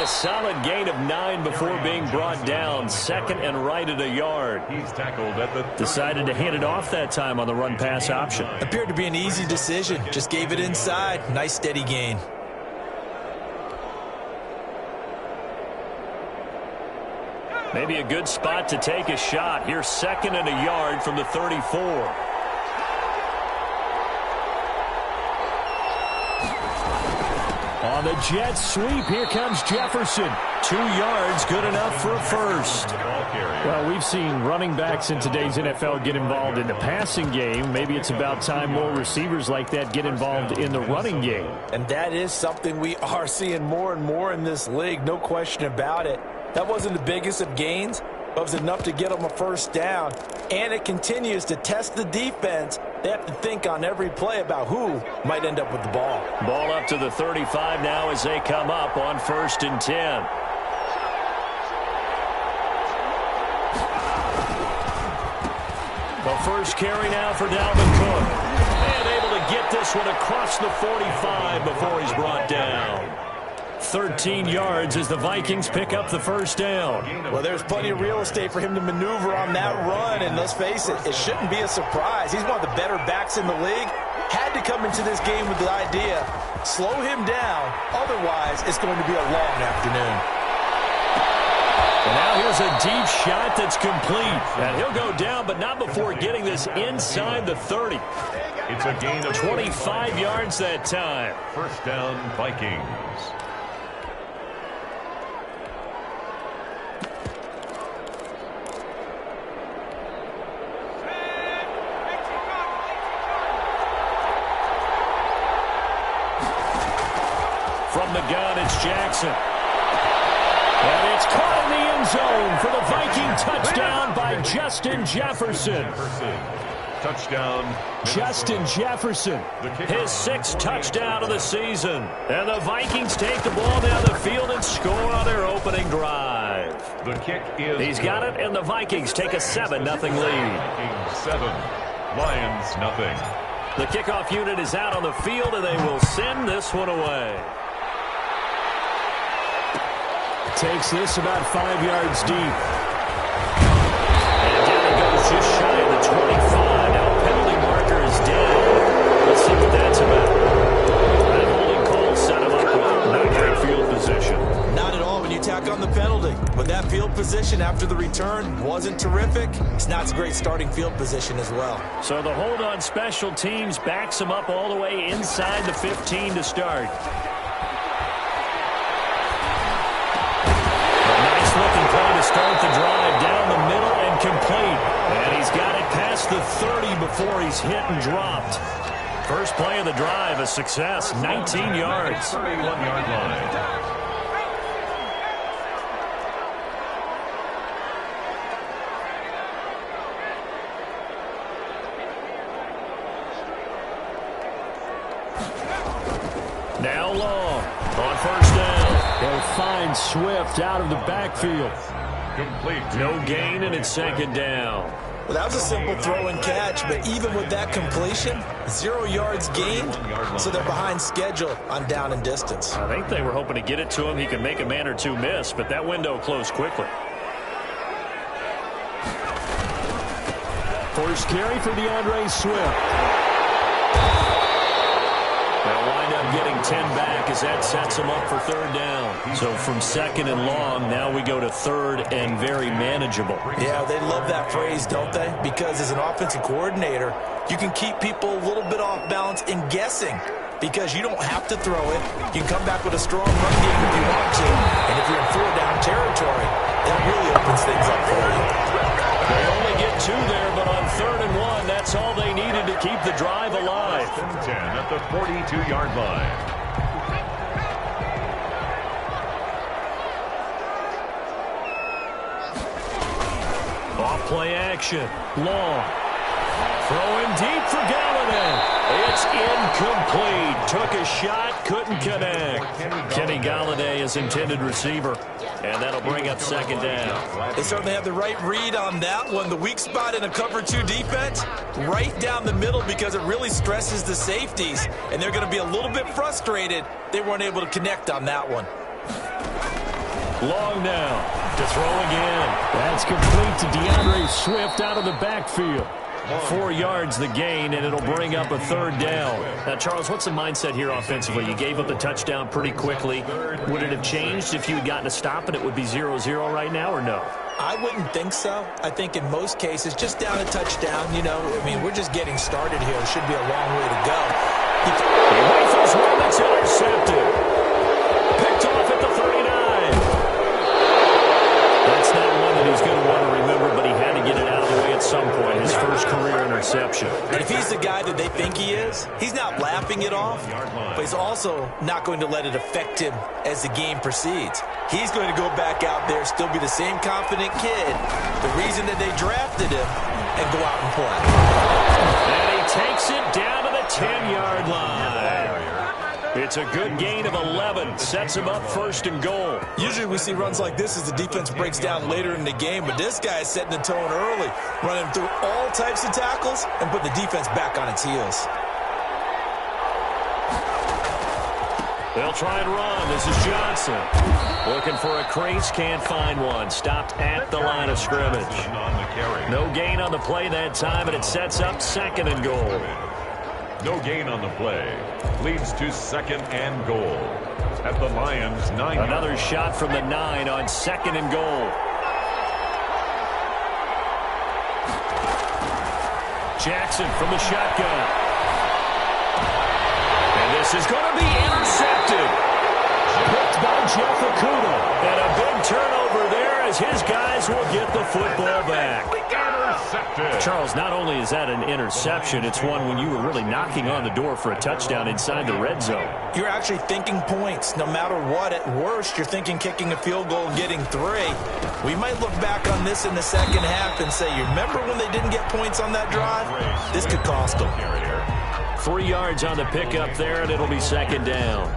get a solid gain of 9 before being brought down. Second and right at a yard. He's tackled at the Decided to hand it off that time on the run-pass option. Appeared to be an easy decision. Just gave it inside. Nice steady gain. Maybe a good spot to take a shot. Here's second and a yard from the 34. On the jet sweep, here comes Jefferson. 2 yards, good enough for a first. Well, we've seen running backs in today's NFL get involved in the passing game. Maybe it's about time more receivers like that get involved in the running game. And that is something we are seeing more and more in this league, no question about it. That wasn't the biggest of gains, but was enough to get them a first down. And it continues to test the defense. They have to think on every play about who might end up with the ball. Ball up to the 35 now as they come up on 1st and 10. The first carry now for Dalvin Cook. And able to get this one across the 45 before he's brought down. 13 yards as the Vikings pick up the first down. Well, there's plenty of real estate for him to maneuver on that run, and let's face it, it shouldn't be a surprise. He's one of the better backs in the league. Had to come into this game with the idea, slow him down, otherwise it's going to be a long afternoon. And now here's a deep shot that's complete. And he'll go down, but not before getting this inside the 30. It's a gain of 25 yards that time. First down, Vikings. From the gun, it's Jackson. And it's caught in the end zone for the Viking touchdown by Justin Jefferson. Touchdown. Justin Jefferson, his 6th touchdown of the season. And the Vikings take the ball down the field and score on their opening drive. The kick is He's got it, and the Vikings take a 7-0 lead. Vikings 7, Lions nothing. The kickoff unit is out on the field, and they will send this one away. Takes this about 5 yards deep. And down he goes just shy of the 25. Now penalty marker is down. Let's see what that's about. That holding call set him up with not great field position. Not at all when you tack on the penalty. But that field position after the return wasn't terrific. It's not a great starting field position as well. So the hold on special teams backs him up all the way inside the 15 to start. Looking play to start the drive down the middle and complete. And he's got it past the 30 before he's hit and dropped. First play of the drive, a success, 19 yards. 31-yard line. Now long on first down. They'll find Swift out of the backfield. Complete. No gain, and it's 2nd down. Well, that was a simple throw and catch, but even with that completion, 0 yards gained, so they're behind schedule on down and distance. I think they were hoping to get it to him. He could make a man or two miss, but that window closed quickly. First carry for DeAndre Swift. They'll wind up getting 10 back as that sets them up for 3rd down. So from 2nd and long, now we go to 3rd and very manageable. Yeah, they love that phrase, don't they? Because as an offensive coordinator, you can keep people a little bit off balance in guessing because you don't have to throw it. You can come back with a strong run game if you want to. And if you're in 4-down territory, that really opens things up for you. They only get 2 there, but on 3rd and 1, that's all they needed to keep the drive alive. 10 at the 42-yard line. Off play action. Long. Throwing deep for Galladay. It's incomplete. Took a shot, couldn't connect. Kenny Galladay is intended receiver. And that'll bring up 2nd down. They certainly have the right read on that one. The weak spot in a cover 2 defense, right down the middle because it really stresses the safeties. And they're going to be a little bit frustrated they weren't able to connect on that one. Long now to throw again. That's complete to DeAndre Swift out of the backfield. 4 yards the gain, and it'll bring up a third down. Now, Charles, what's the mindset here offensively? You gave up the touchdown pretty quickly. Would it have changed if you had gotten a stop and it would be 0-0 right now, or no? I wouldn't think so. I think in most cases, just down a touchdown, you know, I mean, we're just getting started here. It should be a long way to go. He rifles one that's intercepted. Picked off at the 39. That's not one that he's going to want to remember, but he had to get it out of the way at some point. His first career interception. And if he's the guy that they think he is, he's not laughing it off, but he's also not going to let it affect him as the game proceeds. He's going to go back out there, still be the same confident kid, the reason that they drafted him, and go out and play. And he takes it down to the 10-yard line. It's a good gain of 11. Sets him up first and goal. Usually we see runs like this as the defense breaks down later in the game, but this guy is setting the tone early, running through all types of tackles and put the defense back on its heels. They'll try and run. This is Johnson. Looking for a crease, can't find one. Stopped at the line of scrimmage. No gain on the play that time, and it sets up second and goal. No gain on the play. Leads to second and goal. At the Lions' 9. Another shot from the 9 on second and goal. Jackson from the shotgun. And this is going to be intercepted. Picked by Jeff Okudah. And a big turnover there as his guys will get the football back. Charles, not only is that an interception, it's one when you were really knocking on the door for a touchdown inside the red zone. You're actually thinking points. No matter what, at worst, you're thinking kicking a field goal and getting 3. We might look back on this in the second half and say, you remember when they didn't get points on that drive? This could cost them. 3 yards on the pickup there, and it'll be second down.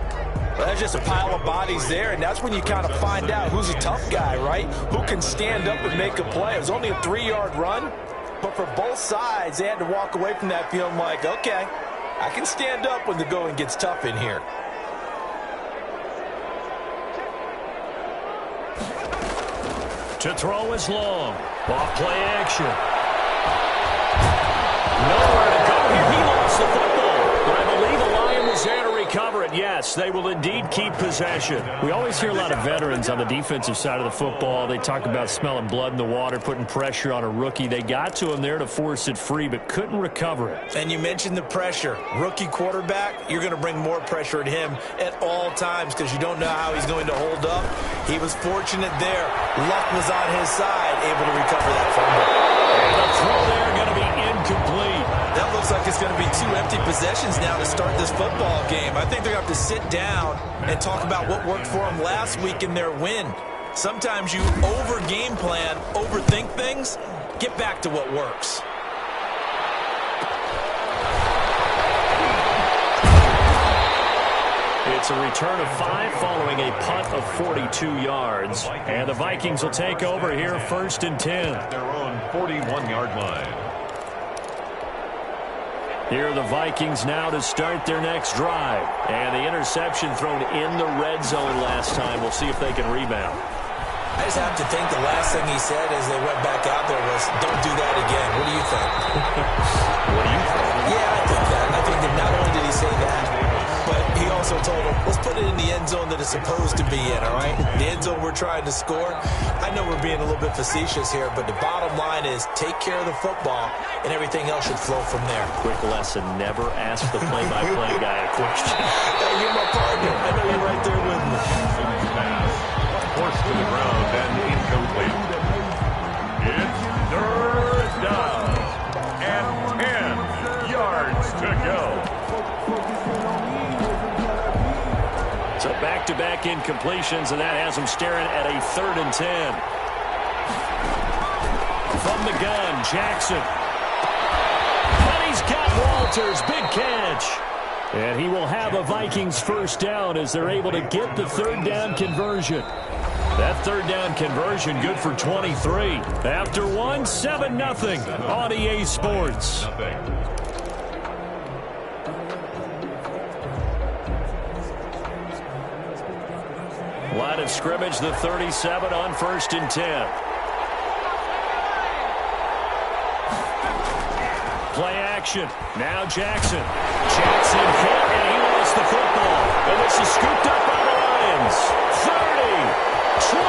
Well, that's just a pile of bodies there, and that's when you kind of find out who's a tough guy, right? Who can stand up and make a play. It was only a 3-yard run, but for both sides, they had to walk away from that feeling like, okay, I can stand up when the going gets tough in here. To throw is long. Off play action. Nowhere to go here. He lost the football, but I believe the Lion was there to recover it. Yes, they will indeed keep possession. We always hear a lot of veterans on the defensive side of the football. They talk about smelling blood in the water, putting pressure on a rookie. They got to him there to force it free, but couldn't recover it. And you mentioned the pressure. Rookie quarterback, you're going to bring more pressure at him at all times because you don't know how he's going to hold up. He was fortunate there. Luck was on his side, able to recover that fumble. And the throw there going to be incomplete. That looks like it's going to be 2 empty possessions now to start this football game. I think they're going to have to sit down and talk about what worked for them last week in their win. Sometimes you over-game plan, overthink things. Get back to what works. It's a return of 5 following a punt of 42 yards. And the Vikings will take over here first and 10. Their own 41-yard line. Here are the Vikings now to start their next drive. And the interception thrown in the red zone last time. We'll see if they can rebound. I just have to think the last thing he said as they went back out there was, don't do that again. What do you think? What do you think? Yeah, I think that. I think that not only did he say that, but he also told him, let's put it in the end zone that it's supposed to be in, all right? The end zone we're trying to score. I know we're being a little bit facetious here, but the bottom line is take care of the football, and everything else should flow from there. Quick lesson, never ask the play-by-play guy a question. Hey, you're my partner. I know you're right there with me. Forced to the ground and incomplete. It's third down and 10 yards to go. So back-to-back incompletions, and that has them staring at a 3rd and 10. From the gun, Jackson. And he's got Walters. Big catch. And he will have a Vikings first down as they're able to get the 3rd down conversion. That 3rd down conversion good for 23. After 1, 7-0 on EA Sports. Line of scrimmage, the 37 on 1st and 10. Play action. Now Jackson. Jackson hit, and he lost the football. And this is scooped up by the Lions. 30, 20,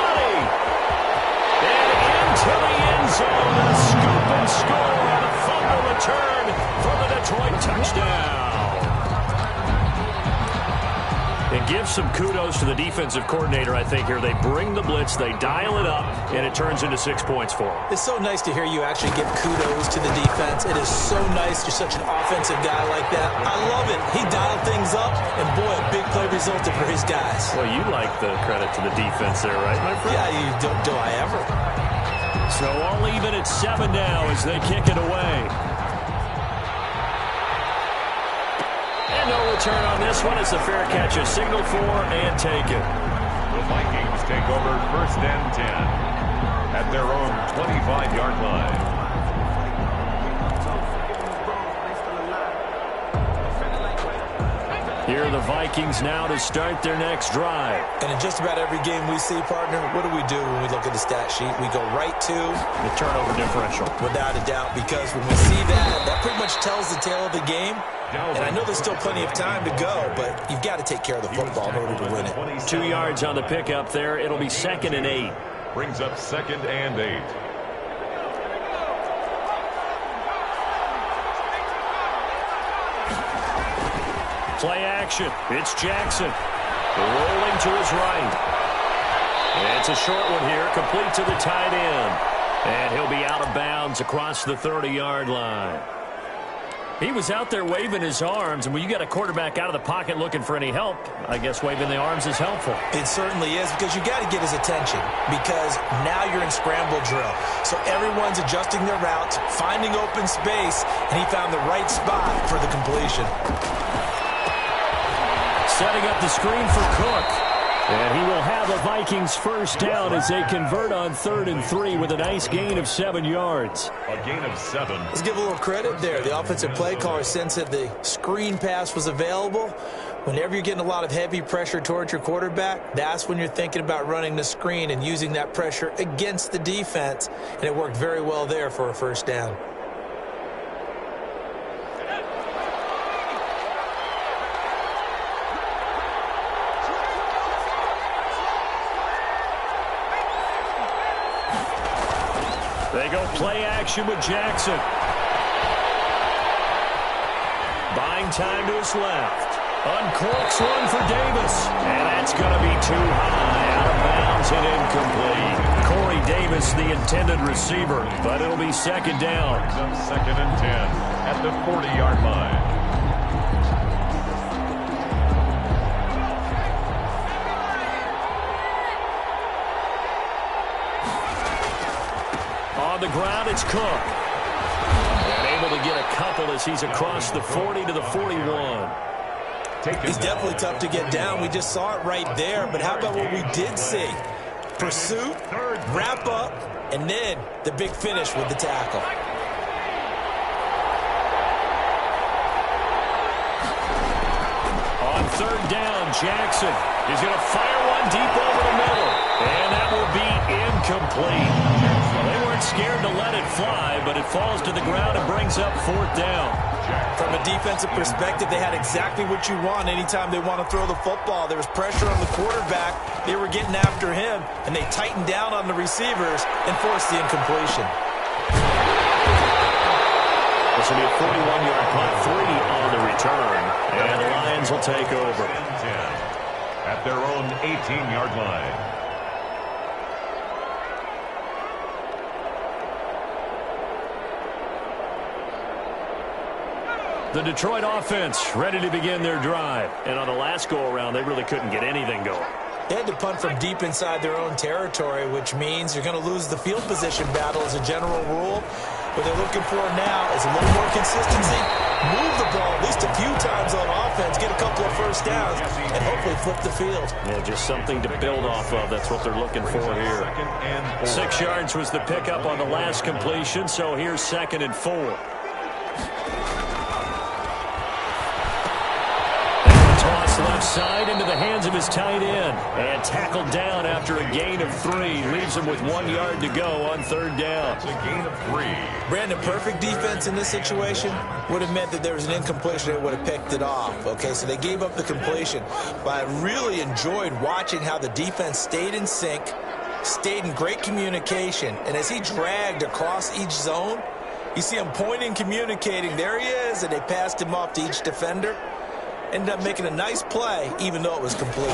and into the end zone. A scoop and score on a fumble return for the Detroit touchdown. It gives some kudos to the defensive coordinator, I think, here. They bring the blitz, they dial it up, and it turns into 6 points for them. It's so nice to hear you actually give kudos to the defense. It is so nice you're such an offensive guy like that. I love it. He dialed things up, and boy, a big play resulted for his guys. Well, you like the credit to the defense there, right, my friend? Yeah, you do I ever. So all even at 7 now as they kick it away. No return on this one. It's a fair catch. A signal for and take it. The Vikings take over 1st and 10 at their own 25-yard line. Here are the Vikings now to start their next drive. And in just about every game we see, partner, what do we do when we look at the stat sheet? We go right to the turnover differential. Without a doubt, because when we see that pretty much tells the tale of the game. And I know there's still plenty of time to go, but you've got to take care of the football in order to win it. 2 yards on the pickup there. It'll be 2nd and 8. Brings up 2nd and 8. Play action. It's Jackson. Rolling to his right. And it's a short one here, complete to the tight end. And he'll be out of bounds across the 30-yard line. He was out there waving his arms, and when you got a quarterback out of the pocket looking for any help, I guess waving the arms is helpful. It certainly is, because you got to get his attention, because now you're in scramble drill. So everyone's adjusting their routes, finding open space, and he found the right spot for the completion. Setting up the screen for Cook. And he will have a Vikings first down as they convert on 3rd and 3 with a nice gain of 7 yards. A gain of 7. Let's give a little credit there. The offensive play caller sensed that the screen pass was available. Whenever you're getting a lot of heavy pressure towards your quarterback, that's when you're thinking about running the screen and using that pressure against the defense. And it worked very well there for a first down. They go play action with Jackson. Buying time to his left. Uncorks one for Davis. And that's going to be too high. Out of bounds and incomplete. Corey Davis, the intended receiver. But it'll be 2nd down. 2nd and 10 at the 40-yard line. On the ground, it's Cook. And able to get a couple as he's across the 40 to the 41. He's definitely tough to get down. We just saw it right there. But how about what we did see? Pursuit, wrap up, and then the big finish with the tackle. On 3rd down, Jackson is going to fire one deep over the middle. And that will be incomplete. They weren't scared to let it fly, but it falls to the ground and brings up 4th down. From a defensive perspective, they had exactly what you want anytime they want to throw the football. There was pressure on the quarterback. They were getting after him, and they tightened down on the receivers and forced the incompletion. This will be a 41-yard punt, 3 on the return, and the Lions will take over. 10 at their own 18-yard line. The Detroit offense ready to begin their drive. And on the last go-around, they really couldn't get anything going. They had to punt from deep inside their own territory, which means you're going to lose the field position battle as a general rule. What they're looking for now is a little more consistency, move the ball at least a few times on offense, get a couple of first downs, and hopefully flip the field. Yeah, just something to build off of. That's what they're looking for here. 6 yards was the pickup on the last completion, so here's 2nd and 4. Toss left Inside into the hands of his tight end. And tackled down after a gain of 3. Leaves him with 1 yard to go on third down. It's a gain of 3. Brandon, perfect defense in this situation would have meant that there was an incompletion. They would have picked it off. Okay, so they gave up the completion. But I really enjoyed watching how the defense stayed in sync, stayed in great communication. And as he dragged across each zone, you see him pointing, communicating. There he is, and they passed him off to each defender. Ended up making a nice play, even though it was complete.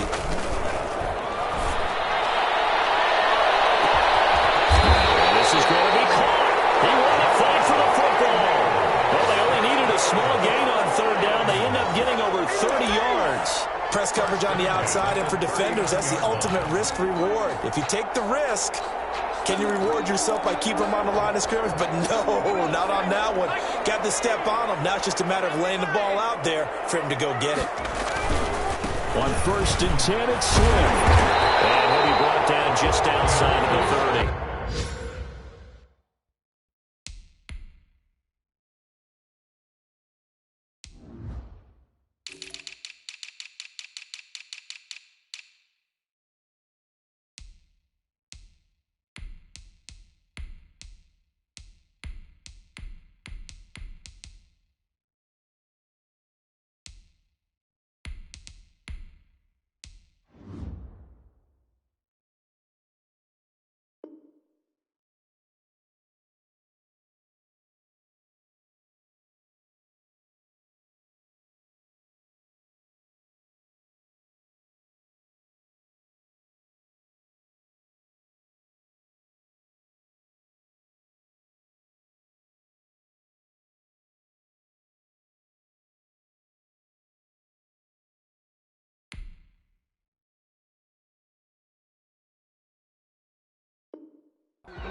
This is going to be caught. He won the fight for the football. Well, they only needed a small gain on third down. They end up getting over 30 yards. Press coverage on the outside, and for defenders, that's the ultimate risk-reward. If you take the risk, can you reward yourself by keeping them on the line of scrimmage? But no, not on that one. Got the step on him. Now it's just a matter of laying the ball out there for him to go get it. On 1st and 10, it's Swift. And he'll be brought down just outside of the 30.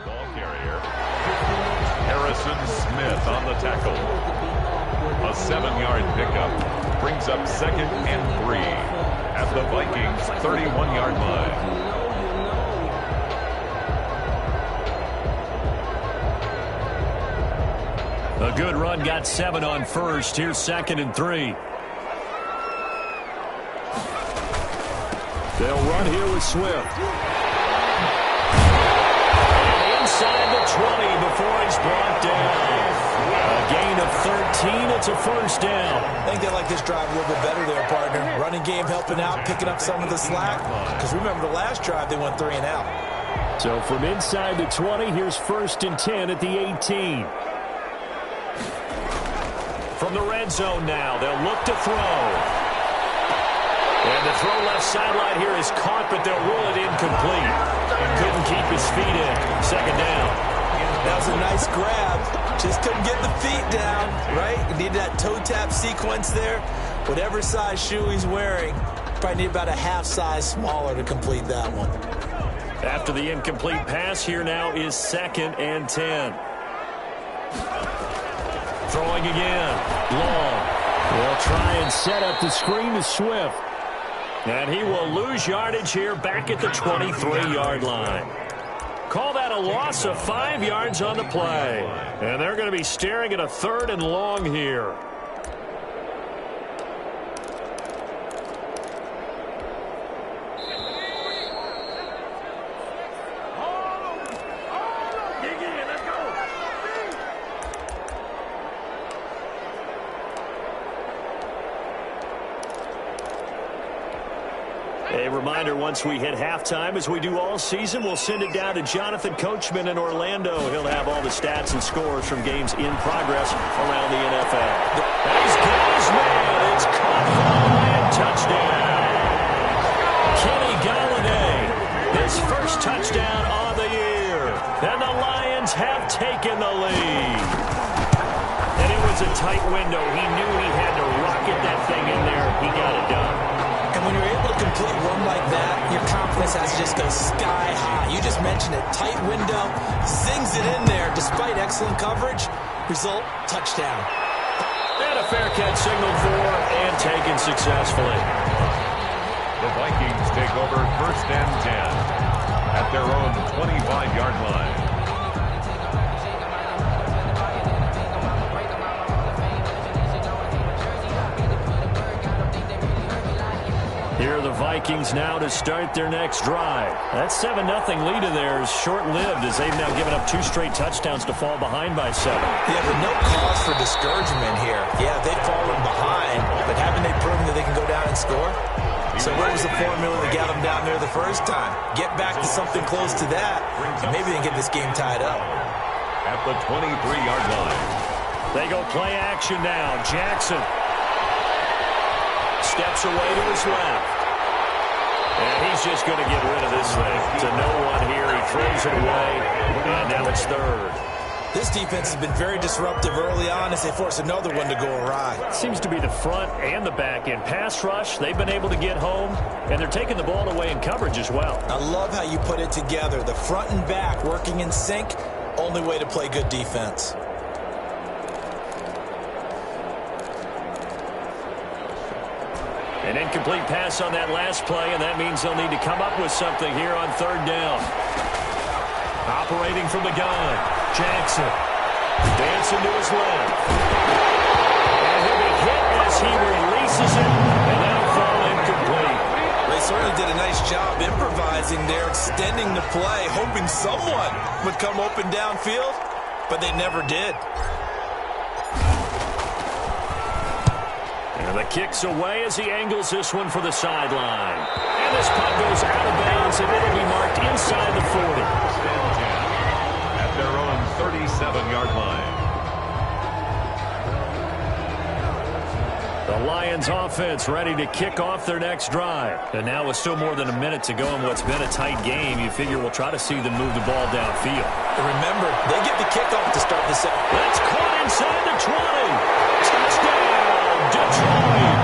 Ball carrier. Harrison Smith on the tackle. A 7-yard pickup brings up 2nd and 3 at the Vikings 31-yard line. A good run, got 7 on first. Here's 2nd and 3. They'll run here with Swift. Inside the 20 before he's brought down. A gain of 13. It's a first down. I think they like this drive a little bit better there, partner. Running game helping out, picking up some of the slack. Because remember the last drive, they went 3 and out. So from inside the 20, here's 1st and 10 at the 18. From the red zone now, they'll look to throw. And the throw left sideline here is caught, but they'll rule it incomplete. Couldn't keep his feet in. 2nd down. That was a nice grab. Just couldn't get the feet down, right? You need that toe tap sequence there. Whatever size shoe he's wearing, probably need about a half size smaller to complete that one. After the incomplete pass, here now is 2nd and 10. Throwing again. Long. They'll try and set up the screen to Swift. And he will lose yardage here back at the 23-yard line. Call that a loss of 5 yards on the play. And they're going to be staring at a 3rd and long here. A reminder, once we hit halftime, as we do all season, we'll send it down to Jonathan Coachman in Orlando. He'll have all the stats and scores from games in progress around the NFL. And he's got his man. It's caught for the Lion touchdown. Kenny Golladay, his first touchdown of the year. And the Lions have taken the lead. And it was a tight window. He knew he had to rocket that thing in there. He got it done. And when you're able to complete one like that, your confidence has to just go sky high. You just mentioned it. Tight window, zings it in there despite excellent coverage. Result, touchdown. And a fair catch signaled for and taken successfully. The Vikings take over 1st and 10 at their own 25-yard line. Vikings now to start their next drive. That 7-0 lead of theirs short-lived as they've now given up 2 straight touchdowns to fall behind by 7. Yeah, but no cause for discouragement here. Yeah, they've fallen behind, but haven't they proven that they can go down and score? So what was the formula that got them down there the first time? Get back to something close to that, and maybe they can get this game tied up. At the 23-yard line. They go play action now. Jackson steps away to his left. And he's just going to get rid of this thing. To no one here. He throws it away. And now it's 3rd. This defense has been very disruptive early on as they force another one to go awry. Seems to be the front and the back end. Pass rush, they've been able to get home, and they're taking the ball away in coverage as well. I love how you put it together. The front and back working in sync, only way to play good defense. An incomplete pass on that last play, and that means they'll need to come up with something here on 3rd down. Operating from the gun, Jackson dancing to his left. And he'll be hit as he releases it, and that'll fall incomplete. They certainly did a nice job improvising there, extending the play, hoping someone would come open downfield, but they never did. And the kick's away as he angles this one for the sideline. And this punt goes out of bounds, and it'll be marked inside the 40. At their own 37-yard line. The Lions offense ready to kick off their next drive. And now with still more than a minute to go in what's been a tight game, you figure we'll try to see them move the ball downfield. And remember, they get the kickoff to start the second. That's caught inside the 20. Touchdown, Detroit.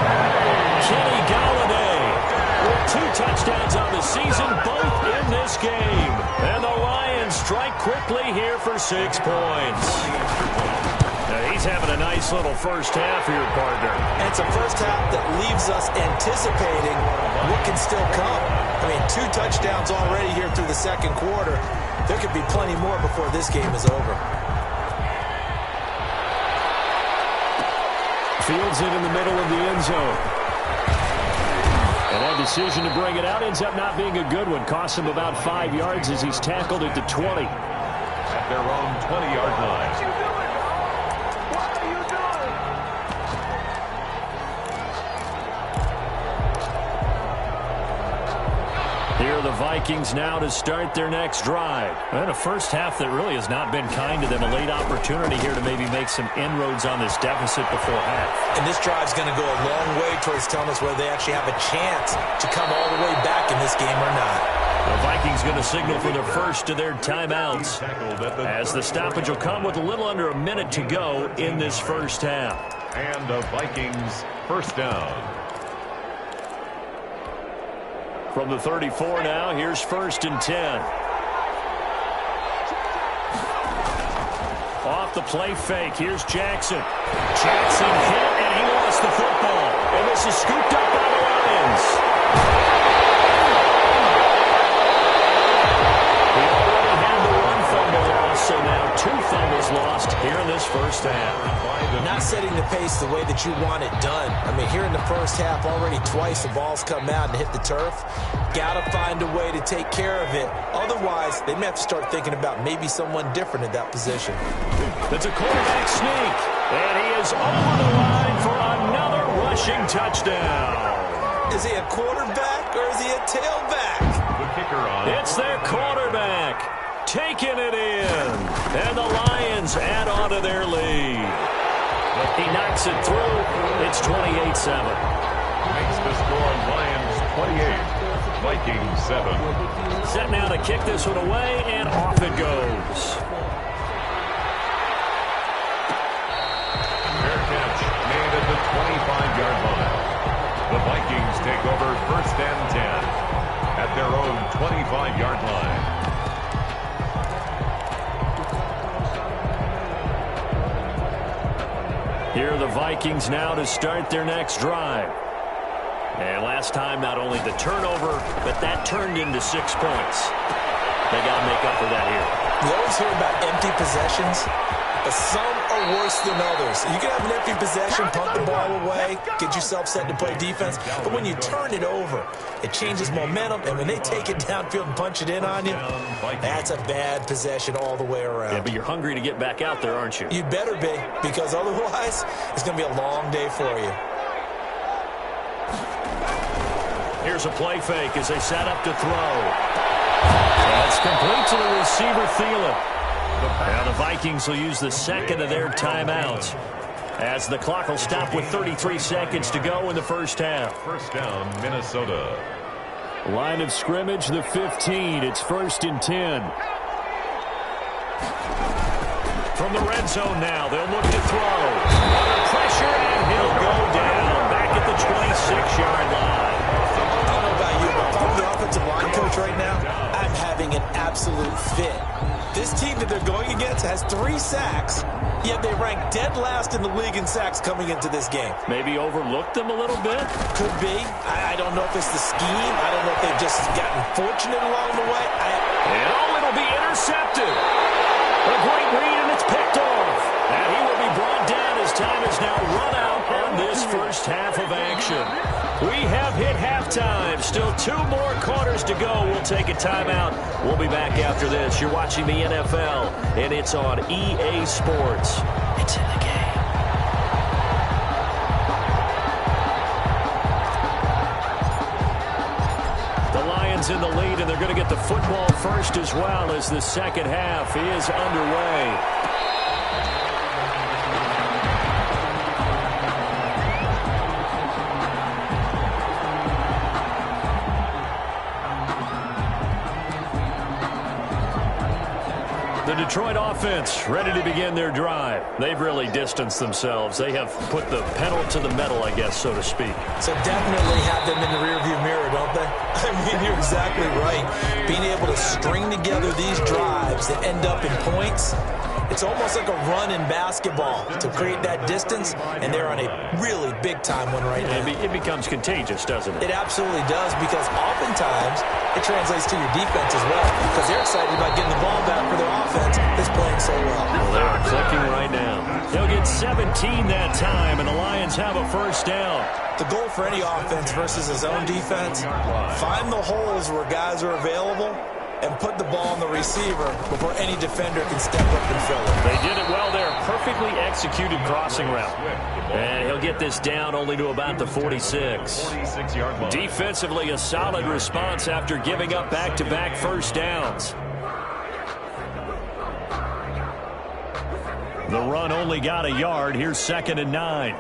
Kenny Golladay with 2 touchdowns on the season, both in this game. And the Lions strike quickly here for 6 points. Now he's having a nice little first half here, partner. And it's a first half that leaves us anticipating what can still come. I mean, 2 touchdowns already here through the second quarter. There could be plenty more before this game is over. Fields it in the middle of the end zone. And that decision to bring it out ends up not being a good one. Costs him about 5 yards as he's tackled at the 20. At their own 20-yard line. Here are the Vikings now to start their next drive. And a first half that really has not been kind to them. A late opportunity here to maybe make some inroads on this deficit before half. And this drive's going to go a long way towards telling us whether they actually have a chance to come all the way back in this game or not. The Vikings going to signal for the first of their timeouts, as the stoppage will come with a little under a minute to go in this first half. And the Vikings first down. From the 34 now, here's 1st and 10. Off the play fake, here's Jackson. Jackson hit, and he lost the football. And this is scooped up by the Lions. He already had the 1 fumble loss, so now 2 fumbles lost here in this first half. Not setting the pace the way that you want it done. I mean, here in the first half, already twice the ball's come out and hit the turf. Got to find a way to take care of it. Otherwise, they may have to start thinking about maybe someone different at that position. It's a quarterback sneak, and he is over the line for another rushing touchdown. Is he a quarterback or is he a tailback? The kicker on. It's their quarterback taking it in, and the Lions add on to their lead. He knocks it through. It's 28-7. Makes the score Lions 28, Vikings 7. Set now to kick this one away, and off it goes. Fair catch made at the 25-yard line. The Vikings take over 1st and 10 at their own 25-yard line. Here are the Vikings now to start their next drive. And last time, not only the turnover, but that turned into 6 points. They got to make up for that here. You always hear about empty possessions, but some are worse than others. You can have an empty possession, punt the ball away, get yourself set to play defense, but when you turn it over, it changes momentum, and when they take it downfield and punch it in on you, that's a bad possession all the way around. Yeah, but you're hungry to get back out there, aren't you? You better be, because otherwise, it's going to be a long day for you. Here's a play fake as they set up to throw. That's complete to the receiver, Thielen. Now the Vikings will use the second of their timeouts as the clock will stop with 33 seconds to go in the first half. First down, Minnesota. Line of scrimmage, the 15. It's 1st and 10. From the red zone now, they'll look to throw. Under pressure, and he'll go down back at the 26-yard line. I don't know about you, but if I'm the offensive line coach right now, I'm having an absolute fit. This team that they're going against has 3 sacks, yet they rank dead last in the league in sacks coming into this game. Maybe overlooked them a little bit? Could be. I don't know if it's the scheme. I don't know if they've just gotten fortunate along the way. It'll be intercepted. A great read, and it's picked off. And he will be brought down as time is now run out on this first half of action. We have hit halftime. Still 2 more quarters to go. We'll take a timeout. We'll be back after this. You're watching the NFL, and it's on EA Sports. It's in the game. The Lions in the lead, and they're going to get the football first as well as the second half is underway. The Detroit offense ready to begin their drive. They've really distanced themselves. They have put the pedal to the metal, I guess, so to speak. So definitely have them in the rearview mirror, don't they? I mean, you're exactly right. Being able to string together these drives that end up in points, it's almost like a run in basketball to create that distance, and they're on a really big-time one right now. It becomes contagious, doesn't it? It absolutely does, because oftentimes it translates to your defense as well, because they're excited about getting the ball back for their offense that's playing so well. Well, they are clicking right now. They'll get 17 that time, and the Lions have a first down. The goal for any offense versus his own defense, find the holes where guys are available and put the ball on the receiver before any defender can step up and fill it. They did it well there. Perfectly executed crossing route. And he'll get this down only to about the 46. Defensively, a solid response after giving up back-to-back first downs. The run only got a yard. Here's 2nd and 9.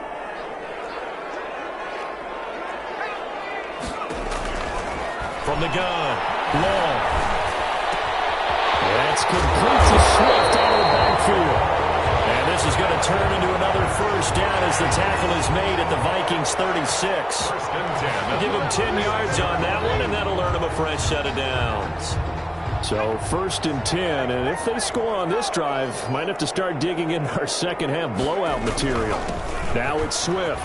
From the gun, Long. That's complete to Swift out of the backfield. And this is going to turn into another first down as the tackle is made at the Vikings 36. Give them 10 yards on that one, and that'll earn them a fresh set of downs. So 1st and 10, and if they score on this drive, might have to start digging in our second half blowout material. Now it's Swift.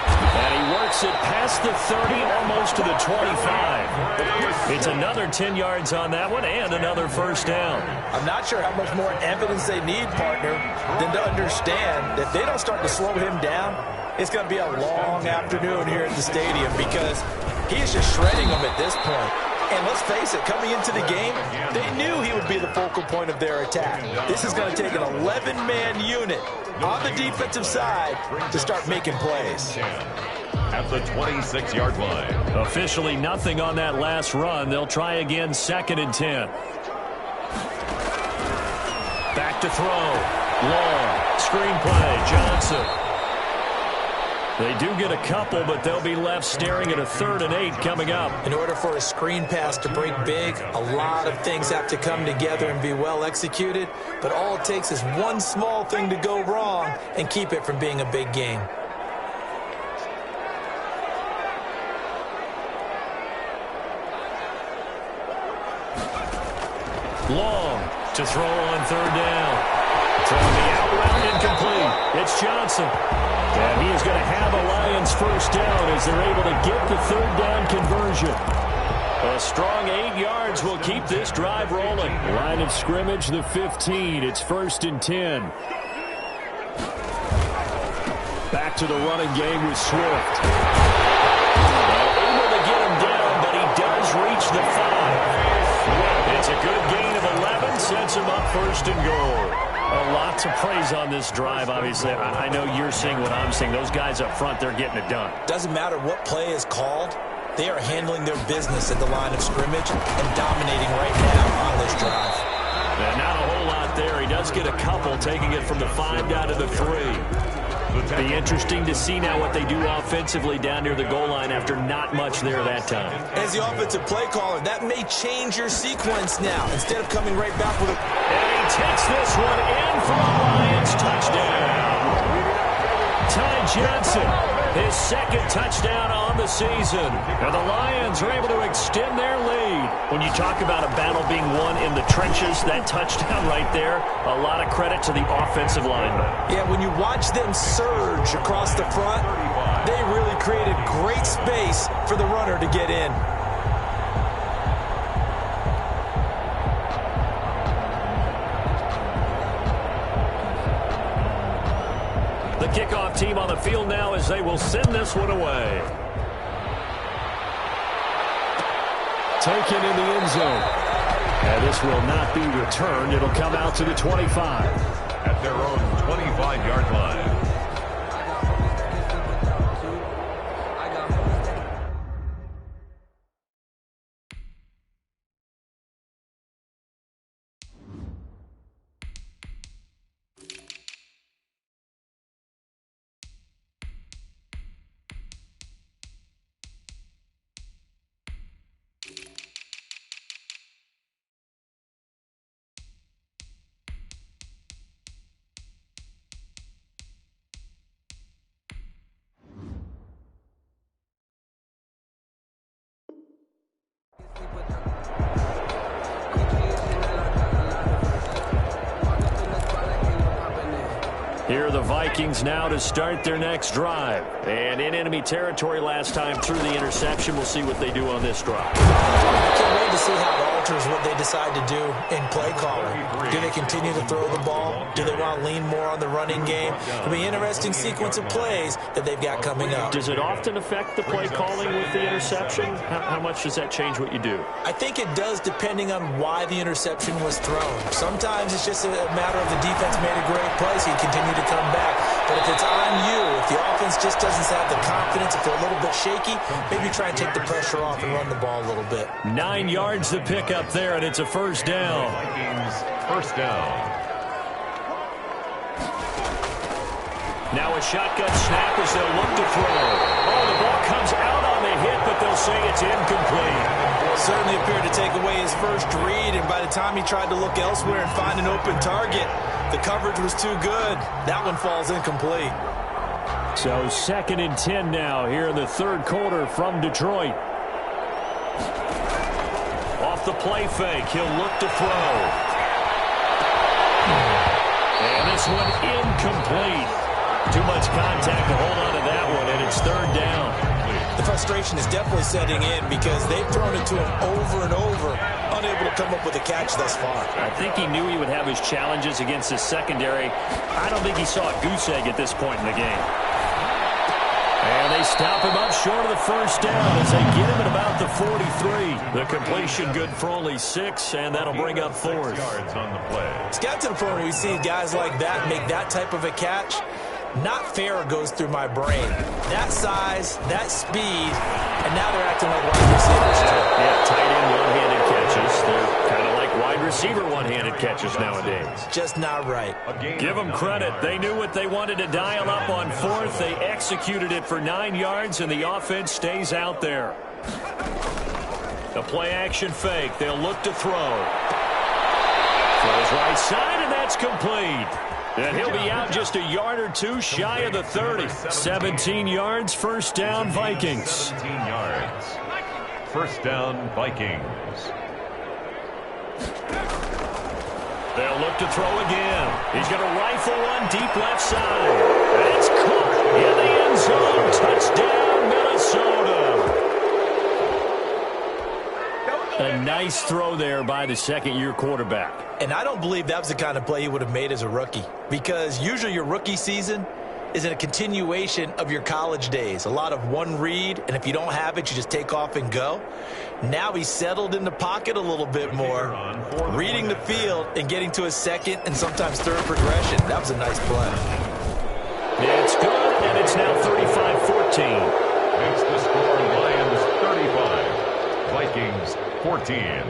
And he works it past the 30, almost to the 25. It's another 10 yards on that one and another first down. I'm not sure how much more evidence they need, partner, than to understand that if they don't start to slow him down, it's going to be a long afternoon here at the stadium, because he's just shredding them at this point. And let's face it, coming into the game, they knew he would be the focal point of their attack. This is going to take an 11-man unit on the defensive side to start making plays. At the 26-yard line. Officially nothing on that last run. They'll try again, 2nd and 10. Back to throw. Long. Screenplay. Johnson. They do get a couple, but they'll be left staring at a 3rd and 8 coming up. In order for a screen pass to break big, a lot of things have to come together and be well executed, but all it takes is one small thing to go wrong and keep it from being a big game. Long to throw on 3rd down. Throwing the out route, incomplete. It's Johnson. And he is going to have a Lions first down as they're able to get the 3rd down conversion. A strong 8 yards will keep this drive rolling. Line of scrimmage, the 15. It's 1st and 10. Back to the running game with Swift. Able to get him down, but he does reach the 5. It's a good gain of 11. Sets him up 1st and goal. A lot to praise on this drive, obviously. I know you're seeing what I'm seeing. Those guys up front, they're getting it done. Doesn't matter what play is called. They are handling their business at the line of scrimmage and dominating right now on this drive. And not a whole lot there. He does get a couple, taking it from the 5 down to the 3. It'll be interesting to see now what they do offensively down near the goal line after not much there that time. As the offensive play caller, that may change your sequence now. Instead of coming right back with a... And he takes this one in for a Lions touchdown. Ty Johnson, his 2nd touchdown on the season. And the Lions are able to extend their lead. When you talk about a battle being won in the trenches, that touchdown right there, a lot of credit to the offensive linemen. Yeah, when you watch them surge across the front, they really created great space for the runner to get in. The kickoff team on the field now as they will send this one away. Taken in the end zone. And this will not be returned. It'll come out to the 25. At their own 25-yard line. Here are the Vikings now to start their next drive. And in enemy territory last time through the interception. We'll see what they do on this drive. I can't wait to see how it alters what they decide to do in play calling. Do they continue to throw the ball? Do they want to lean more on the running game? It'll be an interesting sequence of plays that they've got coming up. Does it often affect the play calling with the interception? How much does that change what you do? I think it does depending on why the interception was thrown. Sometimes it's just a matter of the defense made a great play, so you continue to come back. But if it's on you, if the offense just doesn't have the confidence, if they're a little bit shaky, maybe try and take the pressure off and run the ball a little bit. 9 yards to pick up there, and it's a 1st down. Vikings 1st down. Now a shotgun snap as they'll look to throw. Oh, the ball comes out on the hit, but they'll say it's incomplete. Certainly appeared to take away his first read, and by the time he tried to look elsewhere and find an open target, the coverage was too good. That one falls incomplete. So 2nd and 10 now here in the 3rd quarter from Detroit. Off the play fake, he'll look to throw. And this one incomplete. Too much contact to hold on to that one, and it's 3rd down. The frustration is definitely setting in because they've thrown it to him over and over, unable to come up with a catch thus far. I think he knew he would have his challenges against his secondary. I don't think he saw a goose egg at this point in the game. And they stop him up short of the 1st down as they get him at about the 43. The completion good for only 6, and that'll bring up 4th. Yards on the play. It's got to the point where we see guys like that make that type of a catch. Not fair goes through my brain. That size, that speed, and now they're acting like wide receivers too. Yeah, tight end one-handed catches. They're kind of like wide receiver one-handed catches nowadays. Just not right. Give them credit. They knew what they wanted to dial up on 4th. They executed it for 9 yards, and the offense stays out there. The play-action fake. They'll look to throw. Throws right side, and that's complete. And he'll be out just a yard or two shy of the 30. 17 yards, 1st down, Vikings. 17 yards. 1st down, Vikings. They'll look to throw again. He's going to rifle one deep left side. That's caught in the end zone. Touchdown, Minnesota. A nice throw there by the second-year quarterback. And I don't believe that was the kind of play he would have made as a rookie, because usually your rookie season is in a continuation of your college days. A lot of one read, and if you don't have it, you just take off and go. Now he's settled in the pocket a little bit more, reading the field and getting to his second and sometimes third progression. That was a nice play. It's good, and it's now 35-14. Makes the score Lions 35, Vikings 14.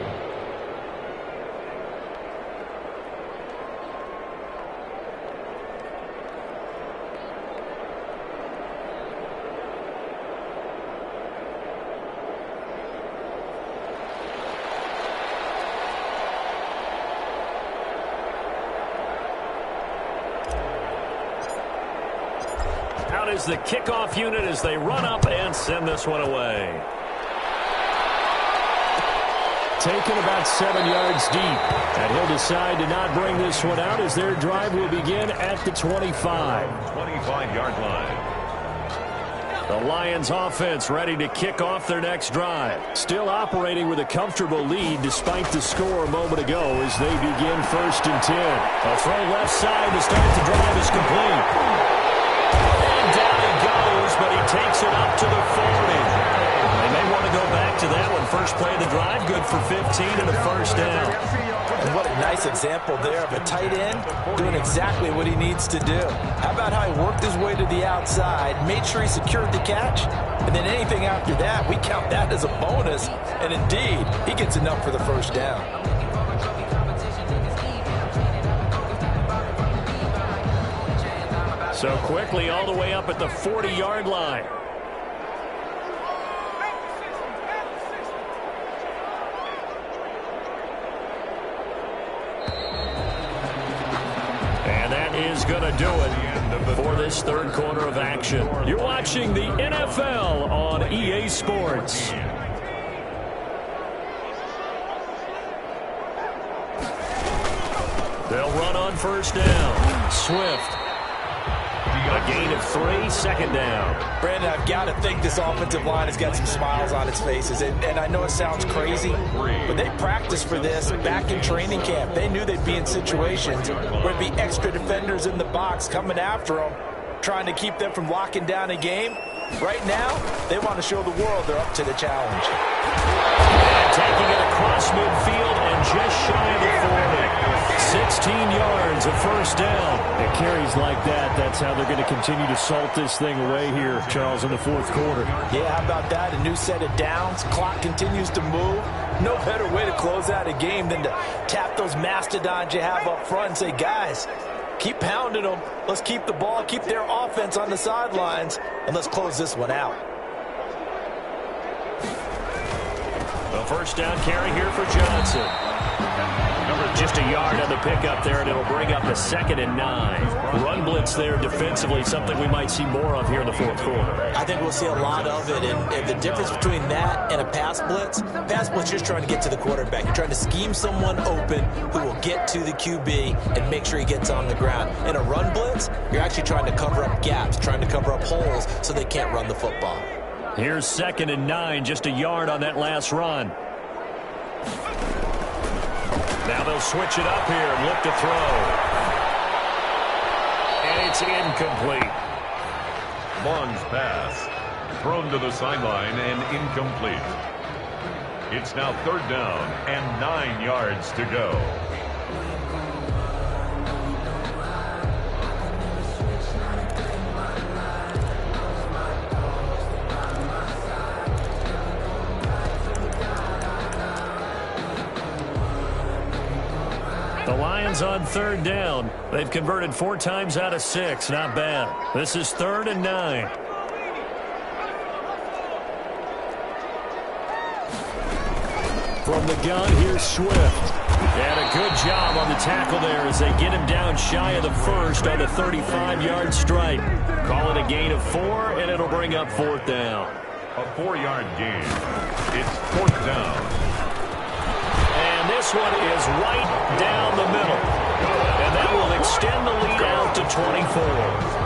Out is the kickoff unit as they run up and send this one away. Taken about 7 yards deep. And he'll decide to not bring this one out as their drive will begin at the 25. 25-yard line. The Lions offense ready to kick off their next drive. Still operating with a comfortable lead despite the score a moment ago as they begin 1st and 10. A throw left side to start the drive is complete. And down he goes, but he takes it up to the 40. They may want to go back to that one. First play of the drive, good for 15 and a first down. And what a nice example there of a tight end doing exactly what he needs to do. How about how he worked his way to the outside, made sure he secured the catch, and then anything after that, we count that as a bonus. And indeed, he gets enough for the first down. So quickly all the way up at the 40-yard line. And that is going to do it for this third quarter of action. You're watching the NFL on EA Sports. They'll run on first down. Swift. A gain of 3, 2nd down. Brandon, I've got to think this offensive line has got some smiles on its faces. And I know it sounds crazy, but they practiced for this back in training camp. They knew they'd be in situations where there'd be extra defenders in the box coming after them, trying to keep them from locking down a game. Right now, they want to show the world they're up to the challenge. And taking it across midfield and just shy of the 40. 16 yards, a first down. It carries like that. That's how they're going to continue to salt this thing away here, Charles, in the fourth quarter. Yeah, how about that? A new set of downs. Clock continues to move. No better way to close out a game than to tap those mastodons you have up front and say, guys, keep pounding them. Let's keep the ball, keep their offense on the sidelines, and let's close this one out. The first down carry here for Johnson. Just a yard on the pickup there, and it'll bring up a 2nd and 9. Run blitz there defensively, something we might see more of here in the fourth quarter. I think we'll see a lot of it, and the difference between that and a pass blitz just trying to get to the quarterback. You're trying to scheme someone open who will get to the QB and make sure he gets on the ground. In a run blitz, you're actually trying to cover up gaps, trying to cover up holes so they can't run the football. Here's 2nd and 9, just a yard on that last run. Now they'll switch it up here and look to throw. And it's incomplete. Long's pass. Thrown to the sideline and incomplete. It's now 3rd down and 9 yards to go. The Lions on 3rd down. They've converted 4 times out of 6. Not bad. This is 3rd and 9. From the gun, here's Swift. And a good job on the tackle there as they get him down shy of the first on the 35-yard strike. Call it a gain of 4, and it'll bring up 4th down. A 4-yard gain. It's 4th down. And this one is right down the middle. And that will extend the lead out to 24.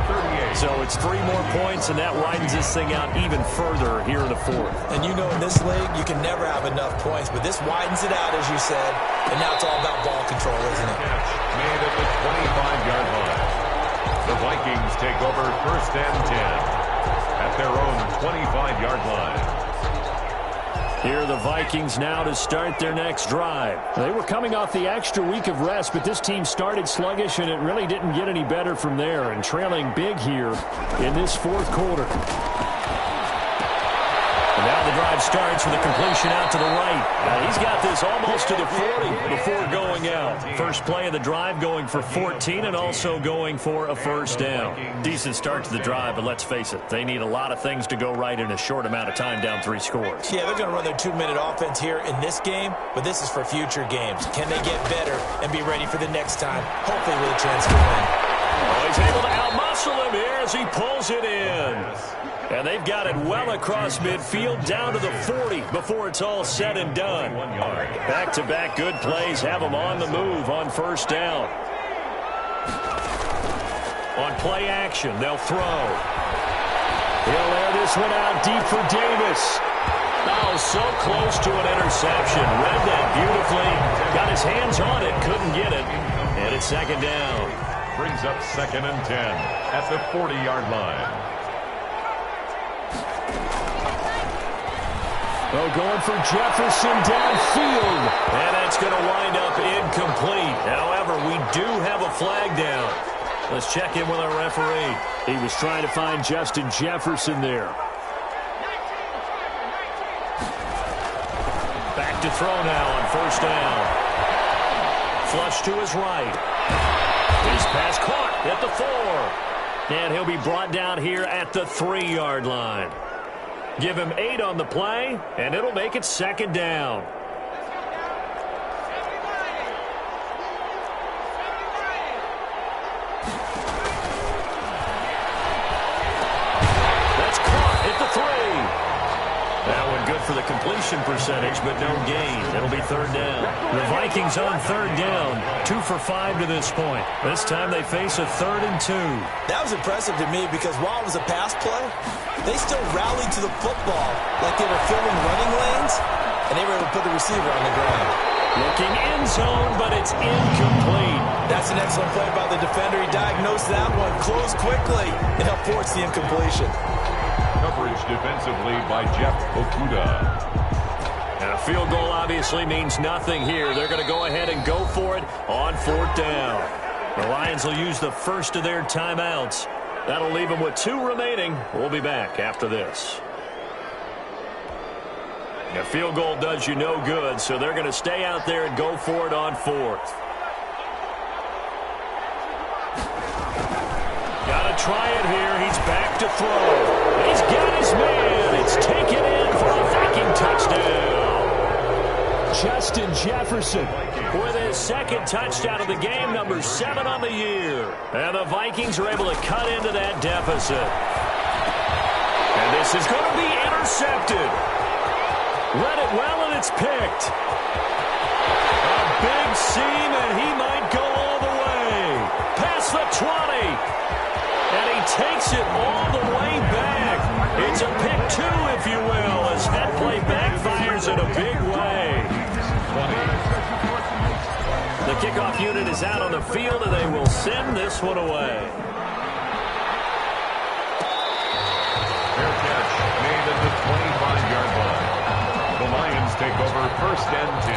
38. So it's 3 more points, and that widens this thing out even further here in the fourth. And you know in this league, you can never have enough points, but this widens it out, as you said, and now it's all about ball control, isn't it? Catch made at the 25-yard line. The Vikings take over 1st and 10 at their own 25-yard line. Here are the Vikings now to start their next drive. They were coming off the extra week of rest, but this team started sluggish, and it really didn't get any better from there, and trailing big here in this fourth quarter. And now the drive starts with a completion out to the right. Now he's got this almost to the 40 before going out. First play of the drive going for 14 and also going for a first down. Decent start to the drive, but let's face it, they need a lot of things to go right in a short amount of time down 3 scores. Yeah, they're going to run their 2-minute offense here in this game, but this is for future games. Can they get better and be ready for the next time, hopefully with a chance to win? Oh, he's able to outmuscle him here as he pulls it in. And they've got it well across midfield down to the 40 before it's all said and done. Back-to-back good plays have them on the move on first down. On play action, they'll throw. He'll air this one out deep for Davis. Oh, so close to an interception. Read that beautifully. Got his hands on it, couldn't get it. And it's second down. Brings up 2nd and 10 at the 40-yard line. Oh, going for Jefferson downfield. And that's going to wind up incomplete. However, we do have a flag down. Let's check in with our referee. He was trying to find Justin Jefferson there. Back to throw now on first down. Flush to his right. His pass caught at the 4. And he'll be brought down here at the 3-yard line. Give him 8 on the play, and it'll make it second down. That's caught at the 3. That one good for the completion percentage, but no gain. It'll be third down. The Vikings on third down, 2 for 5 to this point. This time they face a 3rd and 2. That was impressive to me because while it was a pass play, they still rallied to the football like they were filling running lanes, and they were able to put the receiver on the ground. Looking end zone, but it's incomplete. That's an excellent play by the defender. He diagnosed that one, closed quickly, and helped force the incompletion. Coverage defensively by Jeff Okudah. And a field goal obviously means nothing here. They're going to go ahead and go for it on 4th down. The Lions will use the first of their timeouts. That'll leave them with 2 remaining. We'll be back after this. A field goal does you no good, so they're going to stay out there and go for it on 4th. Got to try it here. He's back to throw. He's got his man. It's taken in for a Viking touchdown. Justin Jefferson with his 2nd touchdown of the game, number 7 on the year. And the Vikings are able to cut into that deficit. And this is going to be intercepted. Read it well, and it's picked. A big seam, and he might go all the way. Past the 20. And he takes it all the way back. It's a pick 2, if you will, as that play backfires in a big way. The kickoff unit is out on the field, and they will send this one away. Fair catch made at the 25-yard line. The Lions take over 1st and 10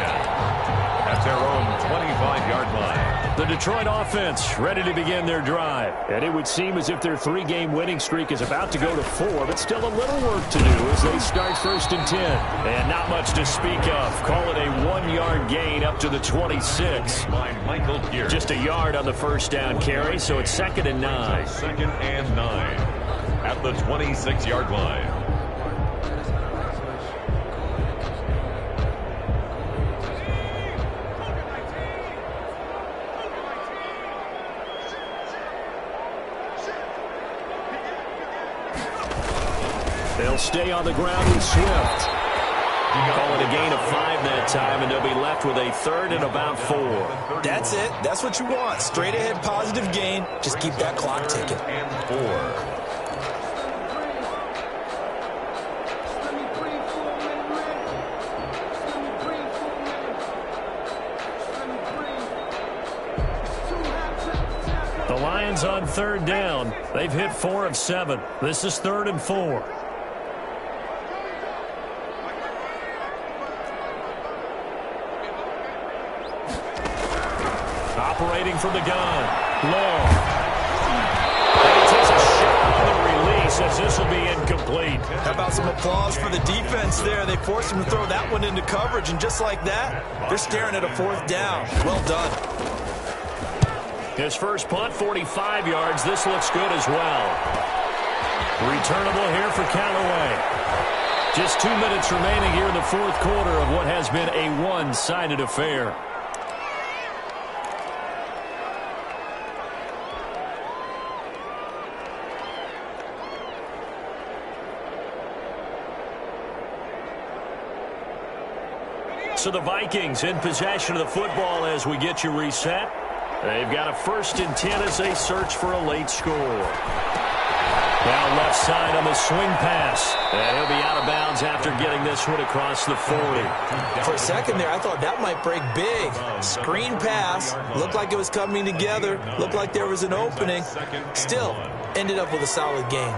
at their own 25-yard line. The Detroit offense ready to begin their drive. And it would seem as if their 3-game winning streak is about to go to 4, but still a little work to do as they start 1st and 10. And not much to speak of. Call it a 1-yard gain up to the 26. By Michael Pierce. Just a yard on the first down carry, so it's 2nd and 9. 2nd and 9 at the 26-yard line. They'll stay on the ground with Swift. Call it a gain of 5 that time, and they'll be left with a third and about 4. That's it. That's what you want. Straight ahead positive gain. Just keep that clock ticking. And 4. The Lions on third down. They've hit 4 of 7. This is 3rd and 4. Operating from the gun. Long. And he takes a shot on the release as this will be incomplete. How about some applause for the defense there? They forced him to throw that one into coverage, and just like that, they're staring at a 4th down. Well done. His first punt, 45 yards. This looks good as well. Returnable here for Callaway. Just 2 minutes remaining here in the 4th quarter of what has been a one-sided affair. So the Vikings in possession of the football as we get you reset. They've got a 1st and 10 as they search for a late score. Now left side on the swing pass. And he'll be out of bounds after getting this one across the 40. For a second there, I thought that might break big. Screen pass. Looked like it was coming together. Looked like there was an opening. Still, ended up with a solid gain.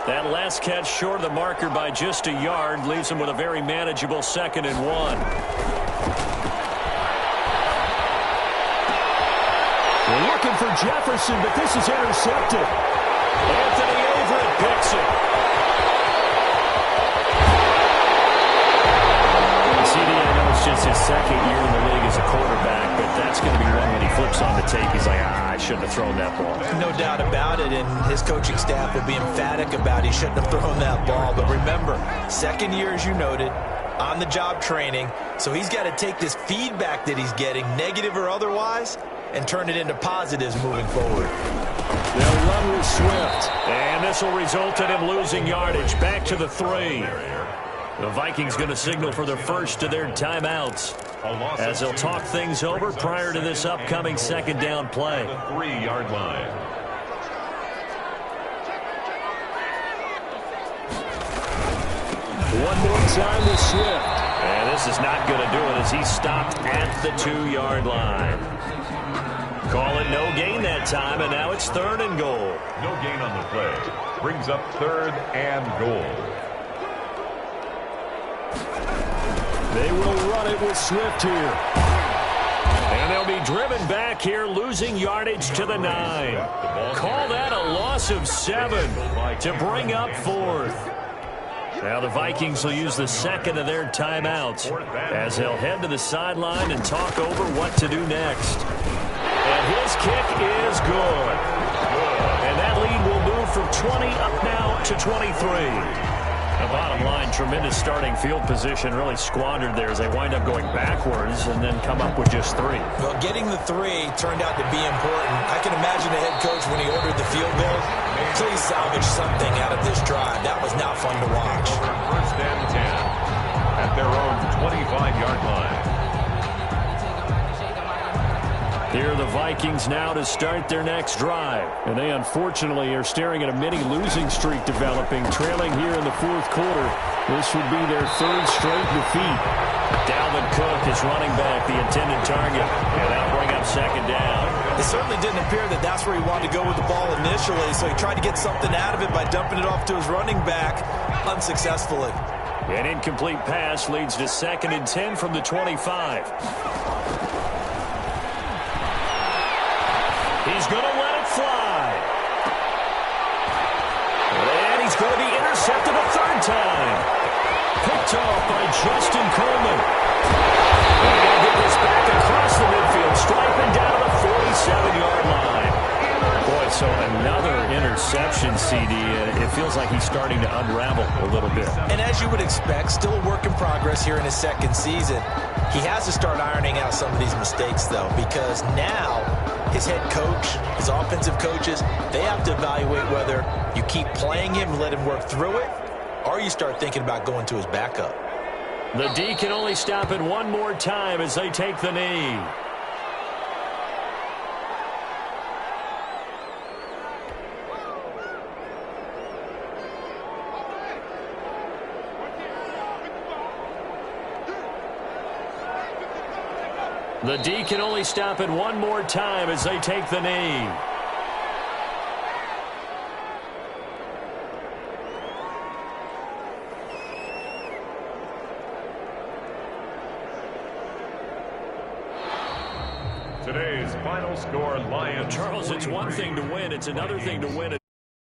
That last catch short of the marker by just a yard leaves him with a very manageable 2nd and 1. We're looking for Jefferson, but this is intercepted. Anthony Averett picks it. CD, I know it's just his 2nd year in the league as a quarterback, but that's going to be one when he flips on the tape. He's like, I shouldn't have thrown that ball. No doubt about it, and his coaching staff will be emphatic about he shouldn't have thrown that ball. But remember, 2nd year, as you noted, on-the-job training, so he's got to take this feedback that he's getting, negative or otherwise, and turn it into positives moving forward. They'll run with Swift. And this will result in him losing yardage. Back to the 3. The Vikings going to signal for their first of their timeouts as they'll talk things over prior to this upcoming 2nd down play. The 3-yard line. One more time with Swift. And this is not going to do it as he's stopped at the 2-yard line. Call it no gain that time, and now it's 3rd and goal. No gain on the play. Brings up 3rd and goal. They will run it with Swift here. And they'll be driven back here, losing yardage to the 9. Call that a loss of 7 to bring up 4th. Now the Vikings will use the 2nd of their timeouts as they'll head to the sideline and talk over what to do next. And his kick is good. And that lead will move from 20 up now to 23. The bottom line, tremendous starting field position, really squandered there as they wind up going backwards and then come up with just 3. Well, getting the 3 turned out to be important. I can imagine the head coach when he ordered the field goal. Please salvage something out of this drive. That was not fun to watch. 1st and 10 at their own 25-yard line. Here are the Vikings now to start their next drive. And they unfortunately are staring at a mini losing streak developing, trailing here in the 4th quarter. This would be their 3rd straight defeat. Dalvin Cook is running back, the intended target. And that'll bring up 2nd down. It certainly didn't appear that that's where he wanted to go with the ball initially, so he tried to get something out of it by dumping it off to his running back unsuccessfully. An incomplete pass leads to 2nd and 10 from the 25. He's going to let it fly. And he's going to be intercepted a 3rd time. Picked off by Justin Coleman. They're going to get this back across the midfield stripe and down to the 47-yard line. Boy, so another interception, CD. It feels like he's starting to unravel a little bit. And as you would expect, still a work in progress here in his 2nd season. He has to start ironing out some of these mistakes, though, because now his head coach, his offensive coaches, they have to evaluate whether you keep playing him and let him work through it, or you start thinking about going to his backup. The D can only stop it one more time as they take the knee. The D can only stop it one more time as they take the knee. Today's final score, Lions. Charles, it's one thing to win. It's another thing to win it.